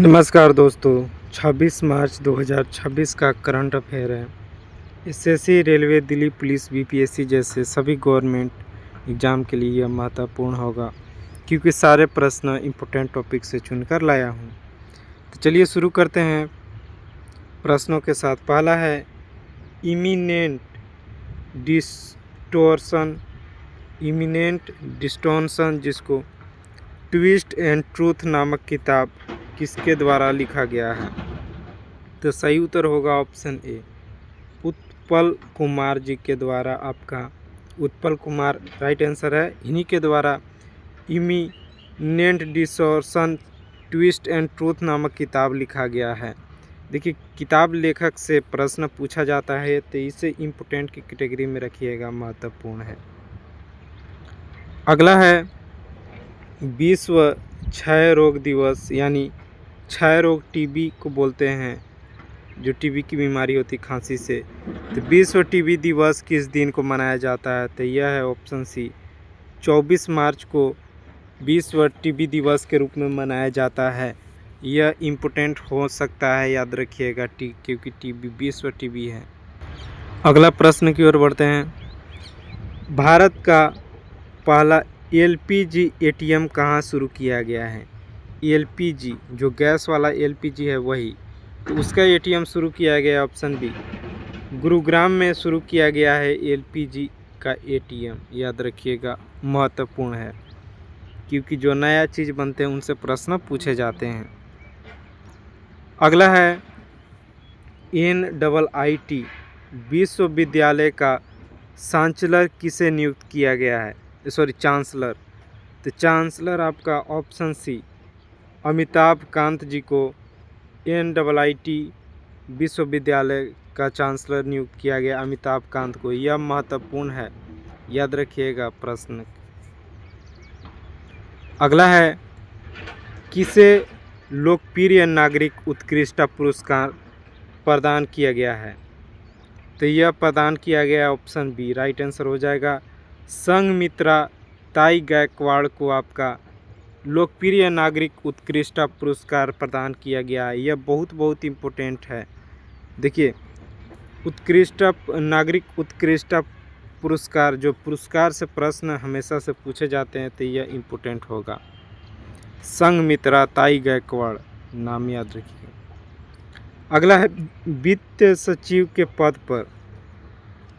नमस्कार दोस्तों, 26 मार्च 2026 का करंट अफेयर है। SSC, railway, Delhi police, BPSC जैसे सभी गवर्नमेंट एग्ज़ाम के लिए यह महत्वपूर्ण होगा, क्योंकि सारे प्रश्न इम्पोर्टेंट टॉपिक से चुनकर लाया हूँ। तो चलिए शुरू करते हैं प्रश्नों के साथ। पहला है इमिनेंट डिस्टॉर्शन, जिसको ट्विस्ट एंड ट्रूथ नामक किताब किसके द्वारा लिखा गया है? तो सही उत्तर होगा ऑप्शन ए, उत्पल कुमार जी के द्वारा। आपका उत्पल कुमार राइट आंसर है। इन्हीं के द्वारा eminent distortion twist and truth नामक किताब लिखा गया है। देखिए, किताब लेखक से प्रश्न पूछा जाता है तो इसे इम्पोर्टेंट की कैटेगरी में रखिएगा, महत्वपूर्ण है। अगला है विश्व क्षय रोग दिवस, यानी क्षय रोग टीबी को बोलते हैं, जो टीबी की बीमारी होती है खांसी से। तो विश्व टीबी दिवस किस दिन को मनाया जाता है? तो यह है ऑप्शन सी, 24 मार्च को विश्व टीबी दिवस के रूप में मनाया जाता है। यह इम्पोर्टेंट हो सकता है, याद रखिएगा, क्योंकि टीबी विश्व टीबी है। अगला प्रश्न की ओर बढ़ते हैं। भारत का पहला एलपीजी एटीएम कहाँ शुरू किया गया है? एलपीजी जो गैस वाला एलपीजी है वही, तो उसका एटीएम शुरू किया गया ऑप्शन बी, गुरुग्राम में शुरू किया गया है एलपीजी का एटीएम। याद रखिएगा, महत्वपूर्ण है, क्योंकि जो नया चीज़ बनते हैं उनसे प्रश्न पूछे जाते हैं। अगला है NIIT विश्वविद्यालय का चांसलर किसे नियुक्त किया गया है? चांसलर। तो चांसलर आपका ऑप्शन सी, अमिताभ कांत जी को NIIT विश्वविद्यालय का चांसलर नियुक्त किया गया, अमिताभ कांत को। यह महत्वपूर्ण है, याद रखिएगा प्रश्न। अगला है किसे लोकप्रिय नागरिक उत्कृष्टता पुरस्कार प्रदान किया गया है? तो यह प्रदान किया गया ऑप्शन बी, राइट आंसर हो जाएगा, संघमित्रा ताई गायकवाड़ को आपका लोकप्रिय नागरिक उत्कृष्टता पुरस्कार प्रदान किया गया है। यह बहुत इम्पोर्टेंट है। देखिए, नागरिक उत्कृष्टता पुरस्कार, जो पुरस्कार से प्रश्न हमेशा से पूछे जाते हैं, तो यह इम्पोर्टेंट होगा। संघमित्रा ताई गायकवाड़ नाम याद रखिए। अगला है वित्त सचिव के पद पर,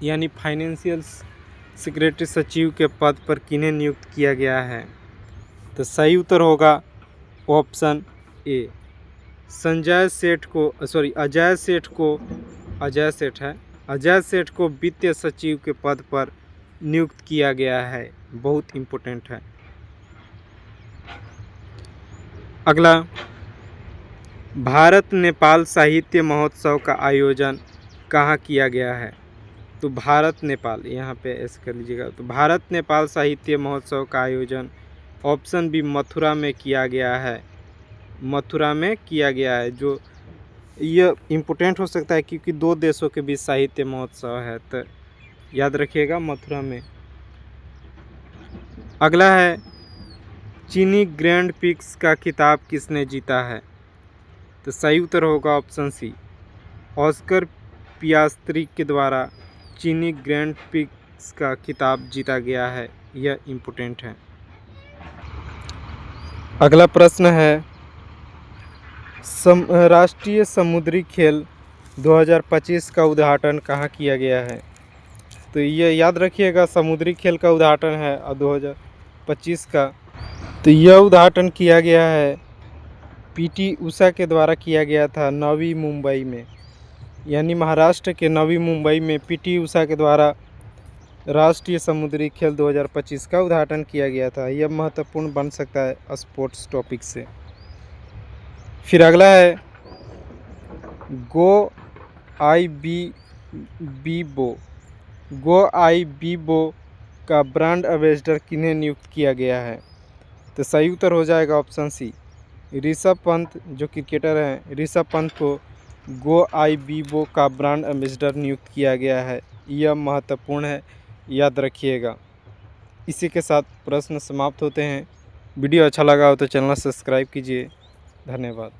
यानी फाइनेंशियल सेक्रेटरी सचिव के पद पर किन्हें नियुक्त किया गया है? तो सही उत्तर होगा ऑप्शन ए, अजय सेठ को वित्तीय सचिव के पद पर नियुक्त किया गया है। बहुत इम्पोर्टेंट है। अगला, भारत नेपाल साहित्य महोत्सव का आयोजन कहाँ किया गया है? तो भारत नेपाल, यहाँ पे ऐसे कर लीजिएगा। तो भारत नेपाल साहित्य महोत्सव का आयोजन ऑप्शन बी, मथुरा में किया गया है। मथुरा में किया गया है, जो यह इम्पोर्टेंट हो सकता है क्योंकि दो देशों के बीच साहित्य महोत्सव है, तो याद रखिएगा मथुरा में। अगला है चीनी ग्रैंड प्रिक्स का खिताब किसने जीता है? तो सही उत्तर होगा ऑप्शन सी, ऑस्कर पियास्त्री के द्वारा चीनी ग्रैंड प्रिक्स का खिताब जीता गया है। यह इम्पोर्टेंट है। अगला प्रश्न है राष्ट्रीय समुद्री खेल 2025 का उद्घाटन कहाँ किया गया है? तो यह याद रखिएगा, समुद्री खेल का उद्घाटन है 2025 का। तो यह उद्घाटन किया गया है PT उषा के द्वारा किया गया था नवी मुंबई में, यानी महाराष्ट्र के नवी मुंबई में PT उषा के द्वारा राष्ट्रीय समुद्री खेल 2025 का उद्घाटन किया गया था। यह महत्वपूर्ण बन सकता है स्पोर्ट्स टॉपिक से। फिर अगला है गो आई बीबो का ब्रांड एम्बेसडर किन्हें नियुक्त किया गया है? तो सही उत्तर हो जाएगा ऑप्शन सी, ऋषभ पंत, जो क्रिकेटर हैं, ऋषभ पंत को गो आई बीबो का ब्रांड एम्बेसडर नियुक्त किया गया है। यह महत्वपूर्ण है, याद रखिएगा। इसी के साथ प्रश्न समाप्त होते हैं। वीडियो अच्छा लगा हो तो चैनल सब्सक्राइब कीजिए। धन्यवाद।